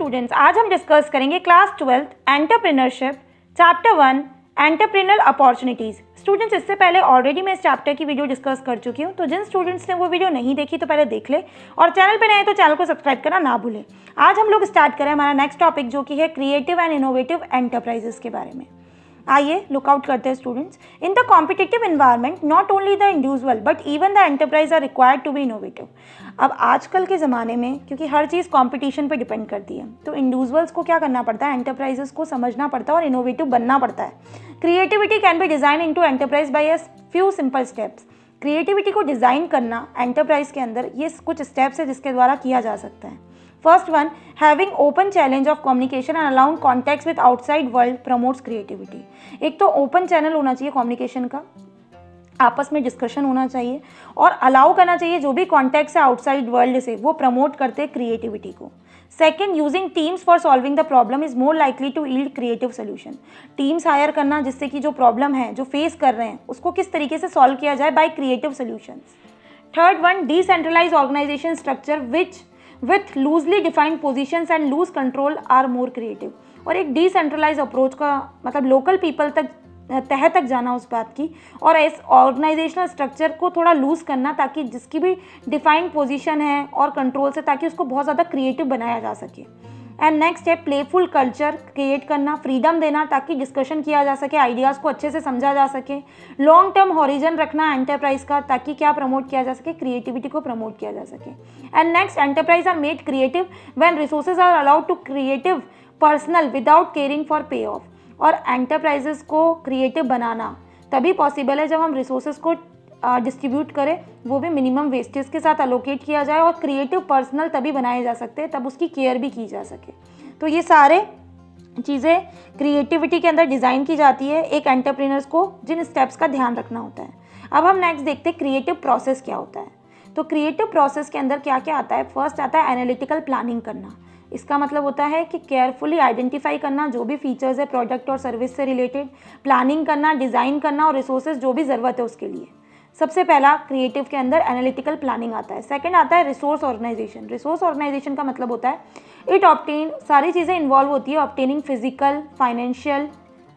Students, आज हम discuss करेंगे class 12th entrepreneurship chapter 1 entrepreneurial opportunities. Students, इससे पहले ऑलरेडी मैं इस चैप्टर की वीडियो डिस्कस कर चुकी हूँ, तो जिन स्टूडेंट्स ने वो वीडियो नहीं देखी तो पहले देख ले और चैनल पे नए हैं तो चैनल को सब्सक्राइब करना ना भूलें। आज हम लोग स्टार्ट करें हमारा नेक्स्ट टॉपिक जो कि है क्रिएटिव एंड इनोवेटिव एंटरप्राइजेस के बारे में। आइए लुकआउट करते हैं students. In the competitive environment not only the individual but even the enterprise are required to be innovative. अब आजकल के ज़माने में क्योंकि हर चीज़ कंपटीशन पे डिपेंड करती है, तो इंडिविजुअल्स को क्या करना पड़ता है, एंटरप्राइजेस को समझना पड़ता है और इनोवेटिव बनना पड़ता है। Creativity can be design into enterprise by a few simple steps. Creativity को डिज़ाइन करना एंटरप्राइज के अंदर ये कुछ स्टेप्स है जिसके द्वारा किया जा सकता है। First one, having open challenge of communication and allowing contacts with outside world promotes creativity. एक तो ओपन चैनल होना चाहिए कम्युनिकेशन का, आपस में डिस्कशन होना चाहिए और अलाउ करना चाहिए जो भी कॉन्टैक्ट्स है आउटसाइड वर्ल्ड से, वो प्रमोट करते हैं क्रिएटिविटी को। Second, using teams for solving the problem is more likely to yield creative solution. Teams hire करना जिससे कि जो प्रॉब्लम है जो फेस कर रहे हैं उसको किस तरीके से सॉल्व किया जाए by creative solutions. Third one, decentralise organisation structure which with loosely defined positions and loose control are more creative. और एक डिसेंट्रलाइज अप्रोच का मतलब लोकल पीपल तक तह तक जाना उस बात की, और इस ऑर्गेनाइजेशनल स्ट्रक्चर को थोड़ा लूज करना ताकि जिसकी भी डिफाइंड पोजीशन है और कंट्रोल से ताकि उसको बहुत ज़्यादा क्रिएटिव बनाया जा सके। एंड नेक्स्ट है प्लेफुल कल्चर क्रिएट करना, फ्रीडम देना ताकि डिस्कशन किया जा सके, आइडियाज़ को अच्छे से समझा जा सके। लॉन्ग टर्म हॉरिजन रखना एंटरप्राइज का ताकि क्या प्रमोट किया जा सके, क्रिएटिविटी को प्रमोट किया जा सके। And next, enterprise are made creative when resources are allowed to creative personnel without caring for pay off. और एंटरप्राइजेस को क्रिएटिव बनाना तभी पॉसिबल है जब हम रिसोर्सेज को डिस्ट्रीब्यूट करें, वो भी मिनिमम वेस्टेज के साथ अलोकेट किया जाए, और क्रिएटिव पर्सनल तभी बनाए जा सकते हैं तब उसकी केयर भी की जा सके। तो ये सारे चीज़ें क्रिएटिविटी के अंदर डिज़ाइन की जाती है एक एंटरप्रेन्योर्स को, जिन स्टेप्स का ध्यान रखना होता है। अब हम नेक्स्ट देखते हैं क्रिएटिव प्रोसेस क्या होता है। तो क्रिएटिव प्रोसेस के अंदर क्या क्या आता है। फर्स्ट आता है एनालिटिकल प्लानिंग करना। इसका मतलब होता है कि केयरफुली आइडेंटिफाई करना जो भी फीचर्स है प्रोडक्ट और सर्विस से रिलेटेड, प्लानिंग करना, डिज़ाइन करना और रिसोर्सेज जो भी ज़रूरत है उसके लिए। सबसे पहला क्रिएटिव के अंदर एनालिटिकल प्लानिंग आता है। सेकंड आता है रिसोर्स ऑर्गेनाइजेशन। रिसोर्स ऑर्गेनाइजेशन का मतलब होता है इट ऑब्टेन, सारी चीज़ें इन्वॉल्व होती है obtaining physical, financial,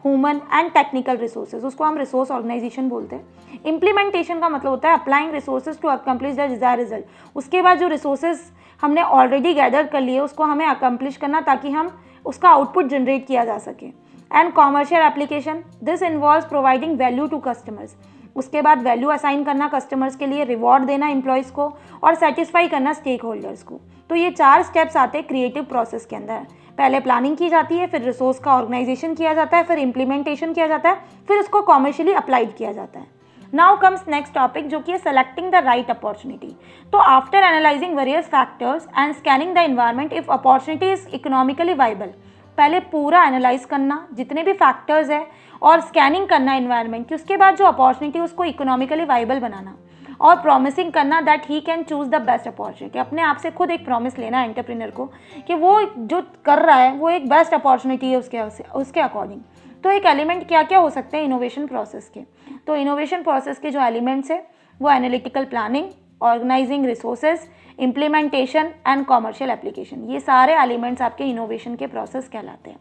human and technical resources, उसको हम रिसोर्स ऑर्गेनाइजेशन बोलते हैं। इम्प्लीमेंटेशन का मतलब होता है applying resources to accomplish the desire result. उसके बाद जो रिसोर्सेज हमने ऑलरेडी गैदर कर लिए उसको हमें अकम्प्लिश करना ताकि हम उसका आउटपुट जनरेट किया जा सके। And commercial application, this involves providing value to customers. उसके बाद वैल्यू असाइन करना कस्टमर्स के लिए, रिवॉर्ड देना एम्प्लॉयज़ को और सेटिस्फाई करना स्टेक होल्डर्स को। तो ये 4 स्टेप्स आते हैं क्रिएटिव प्रोसेस के अंदर। पहले प्लानिंग की जाती है, फिर रिसोर्स का ऑर्गेनाइजेशन किया जाता है, फिर इम्प्लीमेंटेशन किया जाता है, फिर उसको कॉमर्शियली अप्लाइड किया जाता है। नाउ कम्स नेक्स्ट टॉपिक जो कि है सेलेक्टिंग द राइट अपॉर्चुनिटी। तो after analysing various factors and scanning the environment if opportunity is economically viable. पहले पूरा एनालाइज करना जितने भी फैक्टर्स है और स्कैनिंग करना एनवायरनमेंट की, उसके बाद जो अपॉर्चुनिटी उसको इकोनॉमिकली वाइबल बनाना और प्रॉमिसिंग करना that he can choose the best opportunity. अपने आप से खुद एक प्रॉमिस लेना है एंटरप्रेन्योर को कि वो जो कर रहा है वो एक बेस्ट अपॉर्चुनिटी है उसके अकॉर्डिंग। तो एक एलिमेंट क्या क्या हो सकते हैं इनोवेशन प्रोसेस के। तो इनोवेशन प्रोसेस के जो एलिमेंट्स है वो analytical planning, organising resources, implementation and commercial application, ये सारे एलिमेंट्स आपके इनोवेशन के प्रोसेस कहलाते हैं।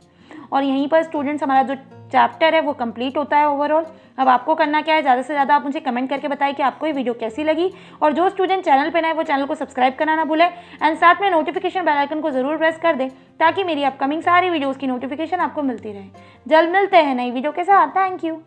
और यहीं पर स्टूडेंट्स हमारा जो चैप्टर है वो कंप्लीट होता है ओवरऑल। अब आपको करना क्या है, ज़्यादा से ज़्यादा आप मुझे कमेंट करके बताएं कि आपको ये वीडियो कैसी लगी, और जो स्टूडेंट चैनल पे नए हैं वो चैनल को सब्सक्राइब करना ना भूलें एंड साथ में नोटिफिकेशन बेल आइकन को ज़रूर प्रेस कर दें ताकि मेरी अपकमिंग सारी वीडियोज़ की नोटिफिकेशन आपको मिलती रहे। जल्द मिलते हैं नई वीडियो के साथ। Thank you.